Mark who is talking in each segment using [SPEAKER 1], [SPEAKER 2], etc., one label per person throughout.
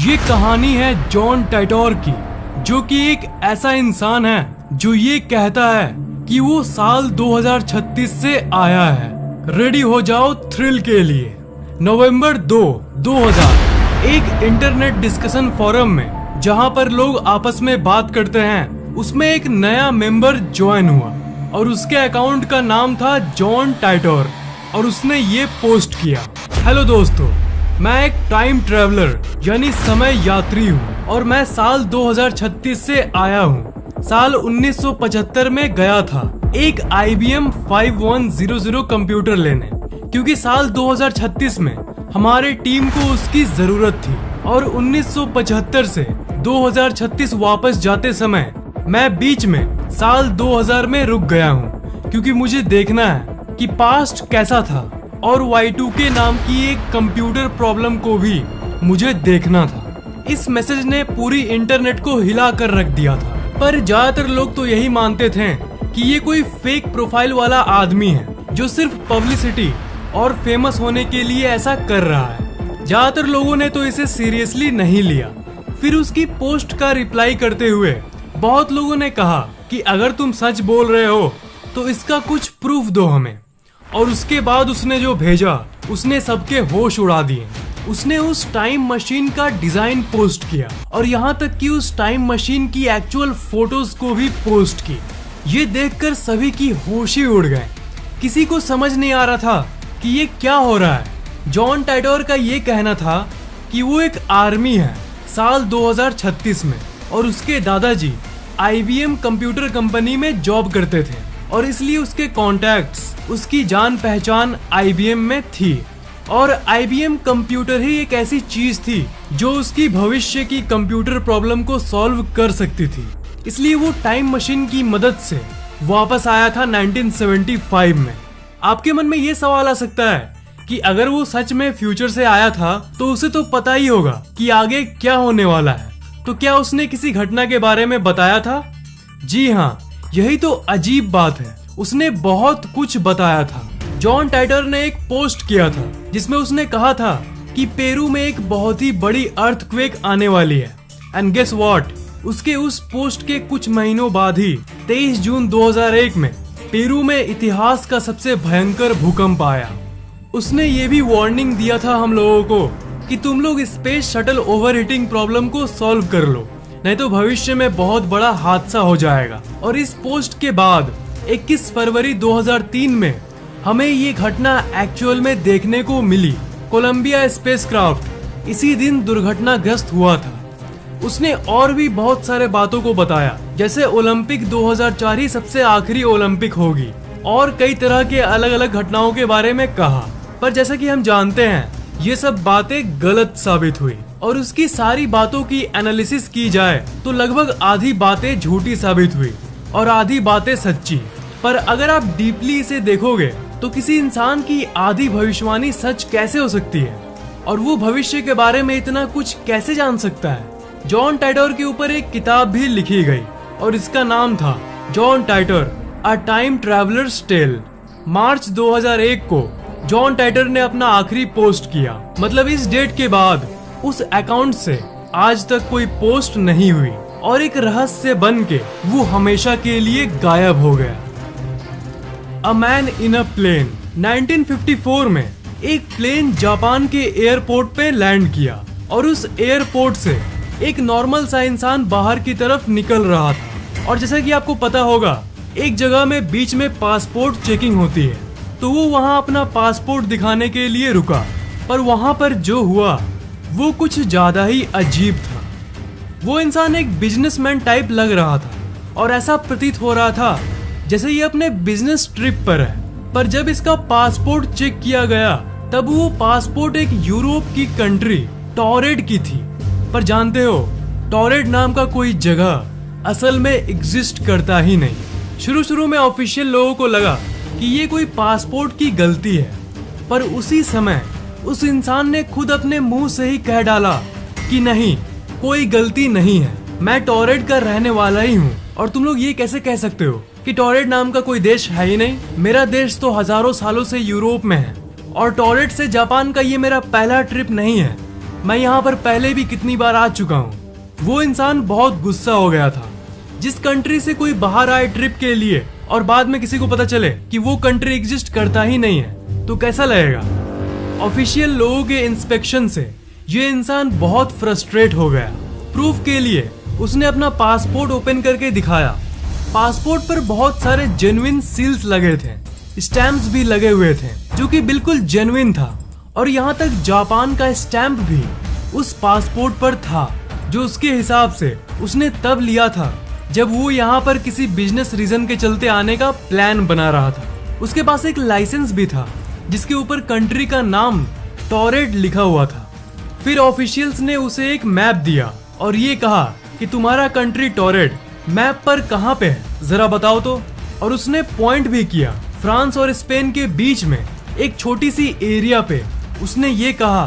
[SPEAKER 1] ये कहानी है जॉन टाइटोर की, जो कि एक ऐसा इंसान है जो ये कहता है कि वो साल 2036 से आया है। रेडी हो जाओ थ्रिल के लिए। नवंबर 2, 2000 एक इंटरनेट डिस्कशन फोरम में जहां पर लोग आपस में बात करते हैं, उसमें एक नया मेंबर ज्वाइन हुआ और उसके अकाउंट का नाम था जॉन टाइटोर और उसने ये पोस्ट किया। हेलो दोस्तों, मैं एक टाइम ट्रेवलर यानी समय यात्री हूँ और मैं साल 2036 से आया हूँ। साल 1975 में गया था एक IBM 5100 कंप्यूटर लेने, क्योंकि साल 2036 में हमारे टीम को उसकी जरूरत थी। और 1975 से 2036 वापस जाते समय मैं बीच में साल 2000 में रुक गया हूँ, क्योंकि मुझे देखना है कि पास्ट कैसा था और Y2K नाम की एक कंप्यूटर प्रॉब्लम को भी मुझे देखना था। इस मैसेज ने पूरी इंटरनेट को हिला कर रख दिया था, पर ज्यादातर लोग तो यही मानते थे कि ये कोई फेक प्रोफाइल वाला आदमी है जो सिर्फ पब्लिसिटी और फेमस होने के लिए ऐसा कर रहा है। ज्यादातर लोगों ने तो इसे सीरियसली नहीं लिया। फिर उसकी पोस्ट का रिप्लाई करते हुए बहुत लोगों ने कहा कि अगर तुम सच बोल रहे हो तो इसका कुछ प्रूफ दो हमें। और उसके बाद उसने जो भेजा उसने सबके होश उड़ा दिए। उसने उस टाइम मशीन का डिजाइन पोस्ट किया और यहाँ तक कि उस टाइम मशीन की एक्चुअल फोटोज को भी पोस्ट की। ये देखकर सभी की होश ही उड़ गए। किसी को समझ नहीं आ रहा था कि ये क्या हो रहा है। जॉन टाइटोर का ये कहना था कि वो एक आर्मी है साल 2036 में और उसके दादाजी IBM कंप्यूटर कंपनी में जॉब करते थे और इसलिए उसके कॉन्टैक्ट्स, उसकी जान पहचान IBM में थी। और IBM कंप्यूटर ही एक ऐसी चीज थी जो उसकी भविष्य की कंप्यूटर प्रॉब्लम को सॉल्व कर सकती थी। इसलिए वो टाइम मशीन की मदद से वापस आया था 1975 में। आपके मन में ये सवाल आ सकता है कि अगर वो सच में फ्यूचर से आया था तो उसे तो पता ही होगा कि आगे क्या होने वाला है, तो क्या उसने किसी घटना के बारे में बताया था? जी हाँ, यही तो अजीब बात है, उसने बहुत कुछ बताया था। जॉन टाइटोर ने एक पोस्ट किया था जिसमें उसने कहा था कि पेरू में एक बहुत ही बड़ी अर्थक्वेक आने वाली है। एंड गेस व्हाट, उसके उस पोस्ट के कुछ महीनों बाद ही 23 जून 2001 में पेरू में इतिहास का सबसे भयंकर भूकंप आया। उसने ये भी वार्निंग दिया था हम लोगों को कि तुम लोग स्पेस शटल ओवरहीटिंग प्रॉब्लम को सॉल्व कर लो, नहीं तो भविष्य में बहुत बड़ा हादसा हो जाएगा। और इस पोस्ट के बाद 21 फरवरी 2003 में हमें ये घटना एक्चुअल में देखने को मिली। कोलंबिया स्पेसक्राफ्ट इसी दिन दुर्घटनाग्रस्त हुआ था। उसने और भी बहुत सारे बातों को बताया, जैसे ओलंपिक 2004 ही सबसे आखिरी ओलंपिक होगी और कई तरह के अलग अलग घटनाओं के बारे में कहा। पर जैसा कि हम जानते हैं ये सब बातें गलत साबित हुई और उसकी सारी बातों की एनालिसिस की जाए तो लगभग आधी बातें झूठी साबित हुई और आधी बातें सच्ची। पर अगर आप डीपली इसे देखोगे तो किसी इंसान की आधी भविष्यवाणी सच कैसे हो सकती है और वो भविष्य के बारे में इतना कुछ कैसे जान सकता है? जॉन टाइटोर के ऊपर एक किताब भी लिखी गई और इसका नाम था John Titor a time traveller's tale. March 2001 को जॉन टाइटोर ने अपना आखिरी पोस्ट किया, मतलब इस डेट के बाद उस अकाउंट से आज तक कोई पोस्ट नहीं हुई और एक रहस्य बन के वो हमेशा के लिए गायब हो गया। A man in a plane. 1954 में एक प्लेन जापान के एयरपोर्ट पे लैंड किया और उस एयरपोर्ट से एक नॉर्मल सा इंसान बाहर की तरफ निकल रहा था। और जैसा कि आपको पता होगा, एक जगह में बीच में पासपोर्ट चेकिंग होती है, तो वो वहाँ अपना पासपोर्ट दिखाने के लिए रुका। पर वहाँ पर जो हुआ वो कुछ ज्यादा ही अजीब था। वो इंसान एक बिजनेसमैन टाइप लग रहा था और ऐसा प्रतीत हो रहा था जैसे ये अपने बिजनेस ट्रिप पर है। पर जब इसका पासपोर्ट चेक किया गया तब वो पासपोर्ट एक यूरोप की कंट्री टॉरेड की थी। पर जानते हो, टॉरेड नाम का कोई जगह असल में एग्जिस्ट करता ही नहीं। शुरू में ऑफिशियल लोगों को लगा कि ये कोई पासपोर्ट की गलती है, पर उसी समय उस इंसान ने खुद अपने मुंह से ही कह डाला कि नहीं, कोई गलती नहीं है, मैं टॉरेड का रहने वाला ही हूँ। और तुम लोग ये कैसे कह सकते हो कि टॉरेड नाम का कोई देश है ही नहीं? मेरा देश तो हजारों सालों से यूरोप में है और टॉरेड से जापान का ये मेरा पहला ट्रिप नहीं है। मैं यहाँ पर पहले भी कितनी बार आ चुका हूँ। वो इंसान बहुत गुस्सा हो गया था। जिस कंट्री से कोई बाहर आए ट्रिप के लिए और बाद में किसी को पता चले कि वो कंट्री एग्जिस्ट करता ही नहीं है तो कैसा लगेगा। ऑफिशियल लोगों के इंस्पेक्शन से ये इंसान बहुत फ्रस्ट्रेट हो गया। प्रूफ के लिए उसने अपना पासपोर्ट ओपन करके दिखाया। पासपोर्ट पर बहुत सारे जेन्युइन सील्स लगे थे, स्टैम्प्स भी लगे हुए थे जो कि बिल्कुल जेन्युइन था। और यहाँ तक जापान का स्टैम्प भी उस पासपोर्ट पर था, जो उसके हिसाब से उसने तब लिया था जब वो यहाँ पर किसी बिजनेस रीजन के चलते आने का प्लान बना रहा था। उसके पास एक लाइसेंस भी था जिसके ऊपर कंट्री का नाम टोरेड लिखा हुआ था। फिर ऑफिशियल्स ने उसे एक मैप दिया और ये कहा कि तुम्हारा कंट्री टोरेड मैप पर कहाँ पे है, जरा बताओ तो। और उसने पॉइंट भी किया फ्रांस और स्पेन के बीच में एक छोटी सी एरिया पे। उसने ये कहा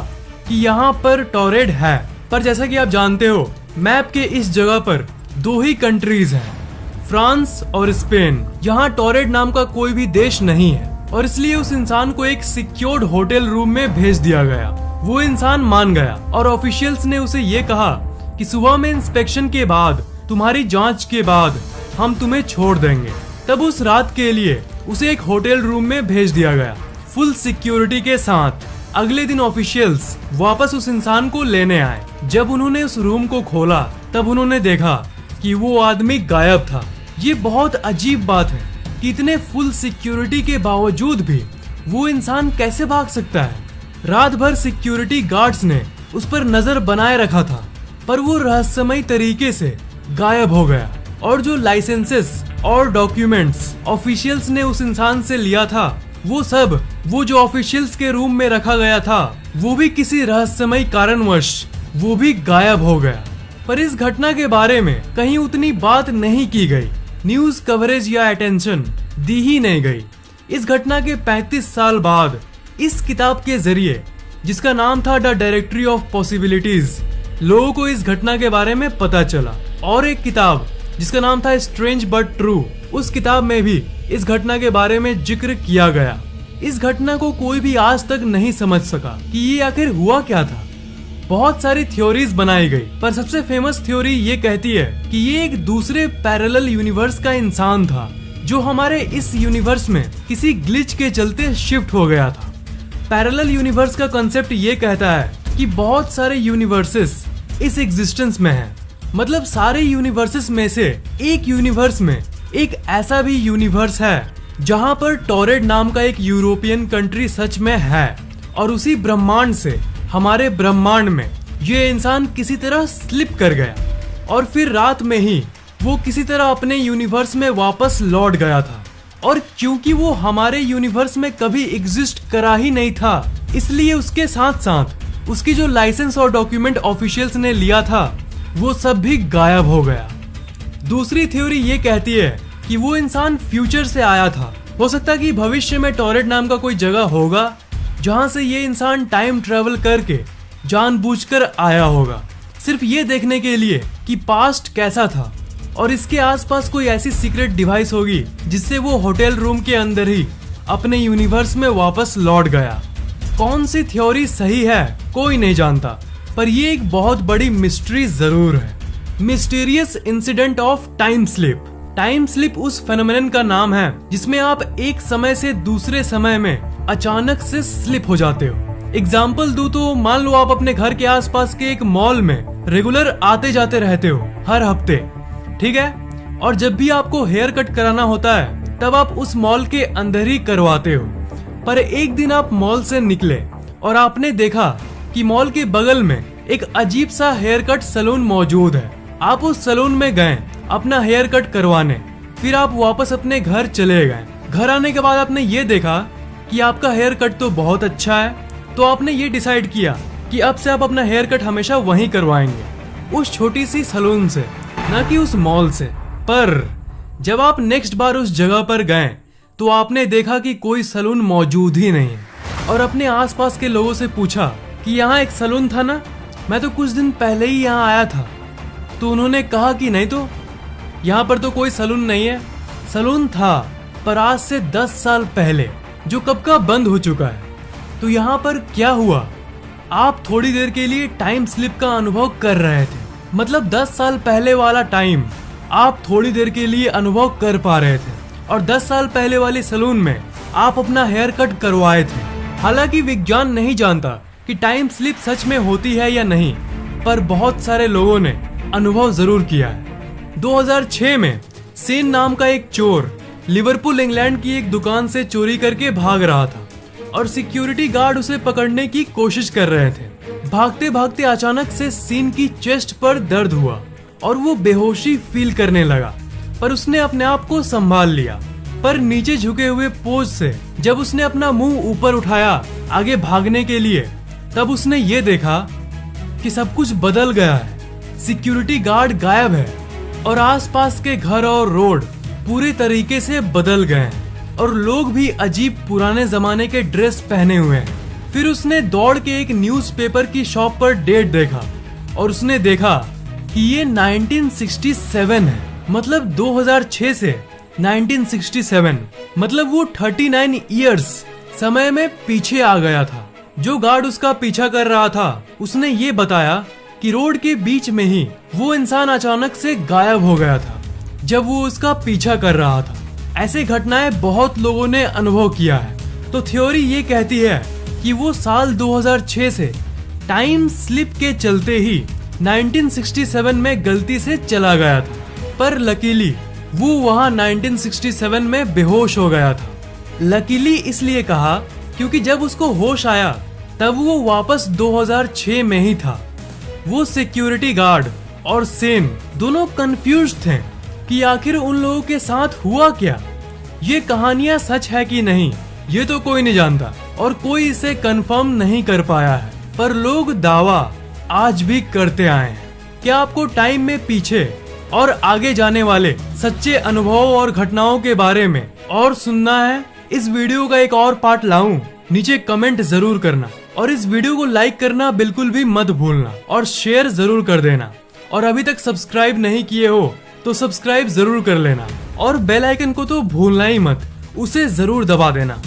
[SPEAKER 1] कि यहाँ पर टोरेड है, पर जैसा कि आप जानते हो मैप के इस जगह पर दो ही कंट्रीज हैं, फ्रांस और स्पेन। यहाँ टोरेड नाम का कोई भी देश नहीं है और इसलिए उस इंसान को एक सिक्योर्ड होटल रूम में भेज दिया गया। वो इंसान मान गया और ऑफिशियल्स ने उसे ये कहा कि सुबह में इंस्पेक्शन के बाद, तुम्हारी जांच के बाद हम तुम्हें छोड़ देंगे। तब उस रात के लिए उसे एक होटल रूम में भेज दिया गया फुल सिक्योरिटी के साथ। अगले दिन ऑफिशियल्स वापस उस इंसान को लेने आए। जब उन्होंने उस रूम को खोला तब उन्होंने देखा कि वो आदमी गायब था। ये बहुत अजीब बात है कि इतने फुल सिक्योरिटी के बावजूद भी वो इंसान कैसे भाग सकता है। रात भर सिक्योरिटी गार्ड्स ने उस पर नजर बनाए रखा था, पर वो रहस्यमयी तरीके से गायब हो गया। और जो लाइसेंसेस और डॉक्यूमेंट्स ऑफिशियल्स ने उस इंसान से लिया था, वो सब वो जो ऑफिशियल्स के रूम में रखा गया था, वो भी किसी रहस्यमयी कारणवश वो भी गायब हो गया। पर इस घटना के बारे में कहीं उतनी बात नहीं की गई, न्यूज कवरेज या अटेंशन दी ही नहीं गई। इस घटना के 35 साल बाद इस किताब के जरिए, जिसका नाम था द डायरेक्टरी ऑफ पॉसिबिलिटीज, लोगों को इस घटना के बारे में पता चला। और एक किताब जिसका नाम था स्ट्रेंज बट ट्रू, उस किताब में भी इस घटना के बारे में जिक्र किया गया। इस घटना को कोई भी आज तक नहीं समझ सका कि ये आखिर हुआ क्या था। बहुत सारी थ्योरीज बनाई गई, पर सबसे फेमस थ्योरी ये कहती है कि ये एक दूसरे पैरेलल यूनिवर्स का इंसान था जो हमारे इस यूनिवर्स में किसी ग्लिच के चलते शिफ्ट हो गया था। पैरेलल यूनिवर्स का कंसेप्ट ये कहता है कि बहुत सारे यूनिवर्सेस इस एग्जिस्टेंस में हैं। मतलब सारे यूनिवर्सेस में से एक यूनिवर्स में एक ऐसा भी यूनिवर्स है जहां पर टोरेड नाम का एक यूरोपियन कंट्री सच में है। और उसी ब्रह्मांड से हमारे ब्रह्मांड में ये इंसान किसी तरह स्लिप कर गया और फिर रात में ही वो किसी तरह अपने यूनिवर्स में वापस लौट गया था। और क्योंकि वो हमारे यूनिवर्स में कभी एग्जिस्ट करा ही नहीं था, इसलिए उसके साथ साथ उसकी जो लाइसेंस और डॉक्यूमेंट ऑफिशियल्स ने लिया था, वो सब भी गायब हो गया। दूसरी थ्योरी ये कहती है कि वो इंसान फ्यूचर से आया था। हो सकता है कि भविष्य में टोरेड नाम का कोई जगह होगा जहां से ये इंसान टाइम ट्रेवल करके जानबूझकर आया होगा, सिर्फ ये देखने के लिए कि पास्ट कैसा था। और इसके आसपास कोई ऐसी सीक्रेट डिवाइस होगी जिससे वो होटल रूम के अंदर ही अपने यूनिवर्स में वापस लौट गया। कौन सी थ्योरी सही है कोई नहीं जानता, पर ये एक बहुत बड़ी मिस्ट्री जरूर है। Mysterious incident of time slip. Time slip उस फेनोमेनन का नाम है जिसमें आप एक समय से दूसरे समय में अचानक से स्लिप हो जाते हो। एग्जाम्पल दूं तो मान लो आप अपने घर के आसपास के एक मॉल में रेगुलर आते जाते रहते हो हर हफ्ते, ठीक है। और जब भी आपको हेयर कट कराना होता है तब आप उस मॉल के अंदर ही करवाते हो। पर एक दिन आप मॉल से निकले और आपने देखा कि मॉल के बगल में एक अजीब सा हेयर कट सैलून मौजूद है। आप उस सैलून में गए अपना हेयर कट करवाने, फिर आप वापस अपने घर चले गए। घर आने के बाद आपने ये देखा कि आपका हेयर कट तो बहुत अच्छा है, तो आपने ये डिसाइड किया कि अब से आप अपना हेयर कट हमेशा वहीं करवाएंगे, उस छोटी सी सैलून से, न कि उस मॉल से। पर जब आप नेक्स्ट बार उस जगह पर गए तो आपने देखा कि कोई सैलून मौजूद ही नहीं है। और अपने आसपास के लोगों से पूछा कि यहाँ एक सैलून था ना, मैं तो कुछ दिन पहले ही यहाँ आया था। तो उन्होंने कहा कि नहीं, तो यहाँ पर तो कोई सैलून नहीं है। सैलून था, पर आज से 10 साल पहले, जो कब का बंद हो चुका है। तो यहाँ पर क्या हुआ आप थोड़ी देर के लिए टाइम स्लिप का अनुभव कर रहे थे। मतलब 10 साल पहले वाला टाइम आप थोड़ी देर के लिए अनुभव कर पा रहे थे और 10 साल पहले वाले सैलून में आप अपना हेयर कट करवाए थे। हालांकि विज्ञान नहीं जानता कि टाइम स्लिप सच में होती है या नहीं, पर बहुत सारे लोगों ने अनुभव जरूर किया है। 2006 में सेन नाम का एक चोर लिवरपूल इंग्लैंड की एक दुकान से चोरी करके भाग रहा था और सिक्योरिटी गार्ड उसे पकड़ने की कोशिश कर रहे थे। भागते भागते अचानक से सेन की चेस्ट पर दर्द हुआ और वो बेहोशी फील करने लगा, पर उसने अपने आप को संभाल लिया। पर नीचे झुके हुए पोज से जब उसने अपना मुंह ऊपर उठाया आगे भागने के लिए, तब उसने ये देखा कि सब कुछ बदल गया है। सिक्योरिटी गार्ड गायब है और आसपास के घर और रोड पूरे तरीके से बदल गए हैं और लोग भी अजीब पुराने जमाने के ड्रेस पहने हुए हैं। फिर उसने दौड़ के एक न्यूज़पेपर की शॉप पर डेट देखा और उसने देखा कि ये 1967 है। मतलब 2006 से 1967, मतलब वो 39 इयर्स समय में पीछे आ गया था। जो गार्ड उसका पीछा कर रहा था उसने ये बताया कि रोड के बीच में ही वो इंसान अचानक से गायब हो गया था जब वो उसका पीछा कर रहा था। ऐसे घटनाएं बहुत लोगों ने अनुभव किया है। तो थ्योरी ये कहती है कि वो साल 2006 से टाइम स्लिप के चलते ही 1967 में गलती से चला गया था, पर लकीली वो वहां 1967 में बेहोश हो गया था। लकीली इसलिए कहा क्योंकि जब उसको होश आया तब वो वापस 2006 में ही था। वो सिक्योरिटी गार्ड और सेन दोनों कंफ्यूज थे कि आखिर उन लोगों के साथ हुआ क्या। ये कहानियां सच है कि नहीं ये तो कोई नहीं जानता और कोई इसे कंफर्म नहीं कर पाया है, पर लोग दावा आज भी करते आए हैं। क्या आपको टाइम में पीछे और आगे जाने वाले सच्चे अनुभवों और घटनाओं के बारे में और सुनना है? इस वीडियो का एक और पार्ट लाऊं? नीचे कमेंट जरूर करना और इस वीडियो को लाइक करना बिल्कुल भी मत भूलना और शेयर जरूर कर देना। और अभी तक सब्सक्राइब नहीं किए हो तो सब्सक्राइब जरूर कर लेना और बेल आइकन को तो भूलना ही मत, उसे जरूर दबा देना।